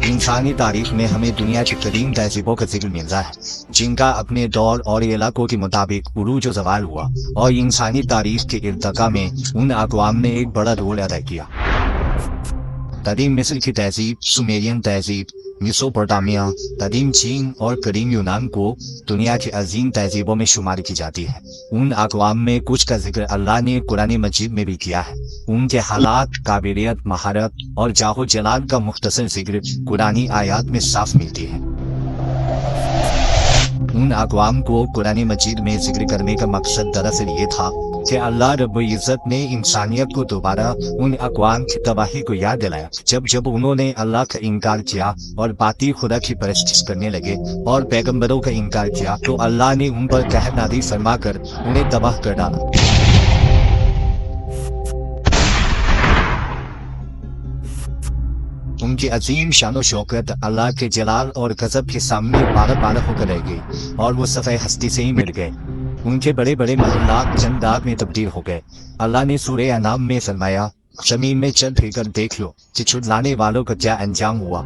इंसानी तारीख में हमें दुनिया की कदीम तहजीबों का जिक्र मिलता है जिनका अपने दौर और इलाकों के मुताबिक उरूज ज़वाल हुआ और इंसानी तारीख के इर्तका में उन अक़वाम ने एक बड़ा रोल अदा किया। कदीम मिस्र की तहजीब, सुमेरियन तहजीब, मेसोपोटामिया, कदीम चीन और कदीम यूनान को दुनिया की अजीम तहजीबों में शुमार की जाती है। उन अक़वाम में कुछ का जिक्र अल्लाह ने कुरान मजीद में भी किया है। उनके हालात, काबिलियत, महारत और जाहो जलाल का मुख्तसर जिक्र कुरानी आयात में साफ मिलती है। उन अक़वाम को कुरान मजीद में जिक्र करने का मकसद दरअसल ये था कि अल्लाह रब्बुल इज़्ज़त ने इंसानियत को दोबारा उन अक़वाम की तबाही को याद दिलाया जब उन्होंने अल्लाह का इनकार किया और बातिल खुदा की परस्तिश करने लगे और पैगंबरों का इनकार किया, तो अल्लाह ने उन पर कहर नाज़िल फरमाकर उन्हें तबाह कर डाला। उनकी अजीम शान शौकत अल्लाह के जलाल और गज़ब के सामने बारह होकर रह गई और वो सफ़े हस्ती से ही मिल गए। उनके बड़े बड़े महल्लात चंद दाग में तब्दील हो गए। अल्लाह ने सूरह अनाम में फरमाया, ज़मीन में चल फिर कर देख लो कि छुड़लाने वालों का क्या अंजाम हुआ।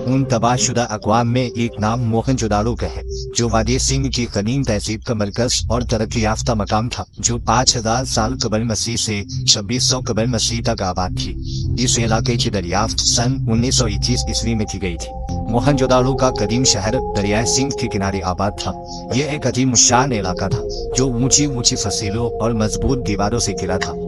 उन तबाहशुदा अक़वाम में एक नाम मोहनजोदारो का है, जो वादी सिंध की कदीम तहजीब का मरकज और तरक्की याफ्ता मकाम था, जो 5000 साल कबल मसीह से 2600 कबल मसीह तक आबाद थी। इस इलाके की दरियाफ्त सन 1921 ईस्वी में की गई थी। मोहनजोदारो का कदीम शहर दरियाए सिंध के किनारे आबाद था। यह एक अजीम शान इलाका था जो ऊंची ऊंची फसीलों और मजबूत दीवारों से घिरा था।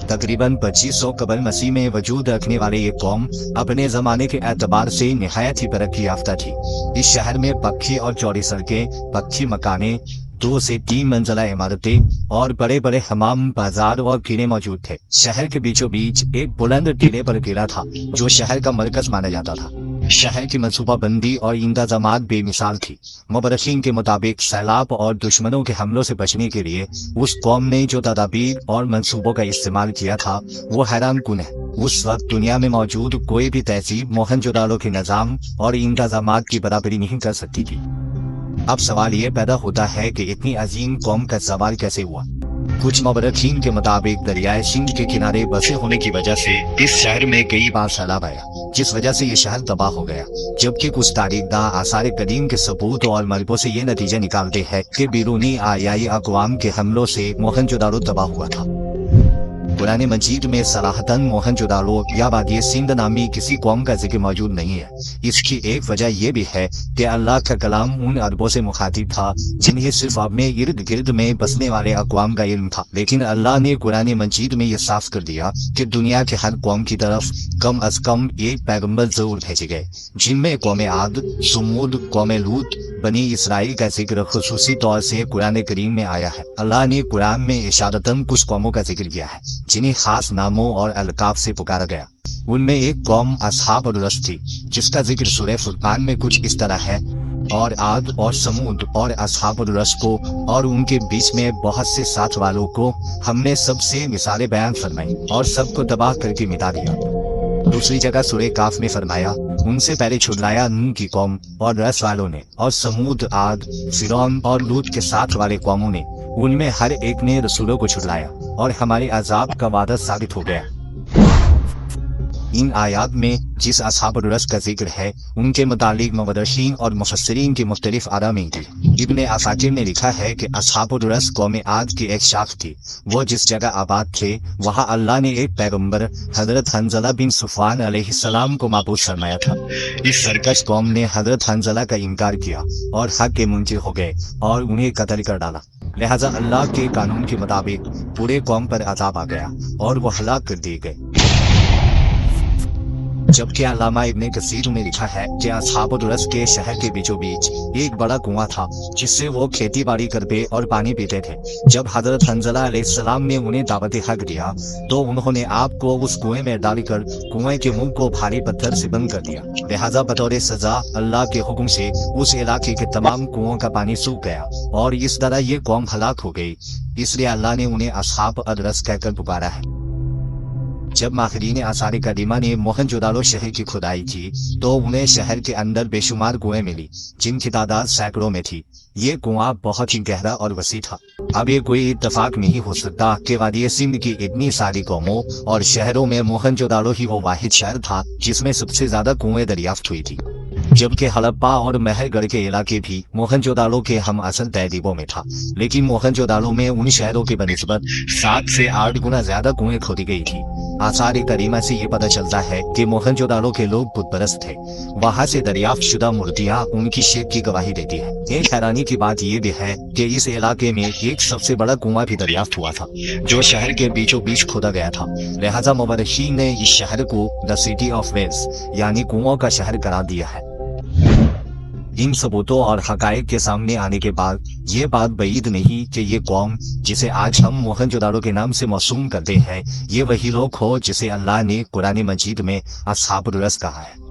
तकरीबन 2500 कबल मसीह में वजूद रखने वाले ये कौम अपने जमाने के एतबार से निहायत ही तरक्की याफ्ता थी। इस शहर में पक्की और चौड़ी सड़कें, पक्की मकाने, 2 से 3 मंजिला इमारतें और बड़े बड़े हमाम, बाजार और कीड़े मौजूद थे। शहर के बीचों बीच एक बुलंद टीले पर किला था जो शहर का मरकज माना जाता था। शहर की मनसूबाबंदी और इंतजामात बेमिसाल थी। मुबररीन के मुताबिक सैलाब और दुश्मनों के हमलों से बचने के लिए उस कौम ने जो तदाबीर और मंसूबों का इस्तेमाल किया था वो हैरान कुन है। उस वक्त दुनिया में मौजूद कोई भी तहजीब मोहनजोदारो के निज़ाम और इंतजामात की बराबरी नहीं कर सकती थी। अब सवाल ये पैदा होता है कि इतनी अजीम कौम का सवाल कैसे हुआ। कुछ मुबररीन के मुताबिक दरियाए सिंध के किनारे बसे होने की वजह से इस शहर में कई बार सैलाब आया, जिस वजह से ये शहर तबाह हो गया। जबकि कुछ तारीखदां आसार कदीम के सबूत और मलबों से ये नतीजा निकालते हैं कि बिरूनी आयाई अक़वाम के हमलों से मोहनजोदारो तबाह हुआ था। कुरान मजीद में सराहतन मोहनजोदारो या वादी सिंध नामी किसी कौम का जिक्र मौजूद नहीं है। इसकी एक वजह यह भी है कि अल्लाह का कलाम उन अरबों से मुखातिब था जिन्हें सिर्फ अपने इर्द गिर्द में बसने वाले अक़वाम का इल्म था। लेकिन अल्लाह ने कुरान मजीद में यह साफ कर दिया कि दुनिया के हर कौम की तरफ कम अज कम एक पैगम्बर जरूर भेजे गए, जिनमें कौम आद, सुमूद, कौम लूत, बनी इसराइल का जिक्र खुसूसी तौर से कुरान करीम में आया है। अल्लाह ने कुरान में इशारतन कुछ कौमों का जिक्र किया है जिन्हें खास नामों और अलकाब से पुकारा गया। उनमें एक कौम अस्हाब रस थी जिसका जिक्र सूरह फुरकान में कुछ इस तरह है, और आद और समूद और अस्हाब रस को और उनके बीच में बहुत से साथ वालों को हमने सबसे मिसालें बयान फरमाई और सबको तबाह करके मिटा दिया। दूसरी जगह सूरह काफ में फरमाया, उनसे पहले छुड़लाया नूह की कौम और रस वालों ने, और समूद, आद, फिरौन और लूत के साथ वाले कौमों ने, उनमें हर एक ने रसूलों को छुड़लाया और हमारे अजाब का वादा साबित हो गया। इन आयात में जिस अस्हाब रस का जिक्र है उनके मुतालिक मुबररीन और मुफस्सिरीन की मुख्तलिफ आरा में थी। इब्ने असाकिर ने लिखा है कि अस्हाब रस कौम आद की एक शाख थी। वो जिस जगह आबाद थे वहाँ अल्लाह ने एक पैगम्बर हजरत हंजला बिन सुफान अलैहिस्सलाम को माबूद फरमाया था। इस सरकश कौम ने हजरत हंजला का इनकार किया और हक के मुंकर हो गए और उन्हें कत्ल कर डाला। लिहाजा अल्लाह के कानून के मुताबिक पूरे कौम पर अजाब आ गया और वो हलाक कर दिए गए। जबकि अल्लामा इब्ने कसीर ने लिखा है कि अस्हाब रस के शहर के बीचों बीच एक बड़ा कुआं था जिससे वो खेती बाड़ी करते और पानी पीते थे। जब हजरत हंजला अलैहिस्सलाम ने उन्हें दावत हक दिया तो उन्होंने आप को उस कुएं में डालकर कुएं के मुंह को भारी पत्थर से बंद कर दिया। लिहाजा बतौर सजा अल्लाह के हुक्म से उस इलाके के तमाम कुओं का पानी सूख गया और इस तरह ये कौम हलाक हो गई। इसलिए अल्लाह ने उन्हें अस्हाब अद रस कहकर पुकारा है। जब माहिरीन आसार कदीमा ने मोहनजोदाड़ो शहर की खुदाई की तो उन्हें शहर के अंदर बेशुमार कुएं मिली जिनकी तादाद सैकड़ों में थी। ये कुआं बहुत ही गहरा और वसी था। अब ये कोई इत्तेफाक नहीं हो सकता कि वादी सिंध की इतनी सारी कौमों और शहरों में मोहनजोदाड़ो ही वो वाहिद शहर था जिसमें सबसे ज्यादा कुएं दरियाफ्त हुई थी, जबकि हड़प्पा और महलगढ़ के इलाके भी मोहनजोदाड़ो के हम असल तहजीबों में था। लेकिन मोहनजोदाड़ो में उन शहरों की बनिस्बत 7 से 8 गुना ज्यादा कुएं खोदी गई थी। आसार करीमा से ये पता चलता है कि मोहनजोदाड़ो के लोग बुत परस्त थे। वहां से दरियाफ्त शुदा मूर्तियां उनकी शेख की गवाही देती है। एक हैरानी की बात यह भी है कि इस इलाके में एक सबसे बड़ा कुआं भी दरियाफ्त हुआ था जो शहर के बीचों बीच खोदा गया था। लिहाजा मुबर्रिखीन ने इस शहर को द सिटी ऑफ वेल्स यानी कुओं का शहर करार दिया है। इन सबूतों और हकायक के सामने आने के बाद ये बात बईद नहीं कि ये कौम जिसे आज हम मोहनजोदाड़ो के नाम से मौसूम करते हैं ये वही लोग हो जिसे अल्लाह ने कुरान मजीद में अस्हाबुर रस कहा है।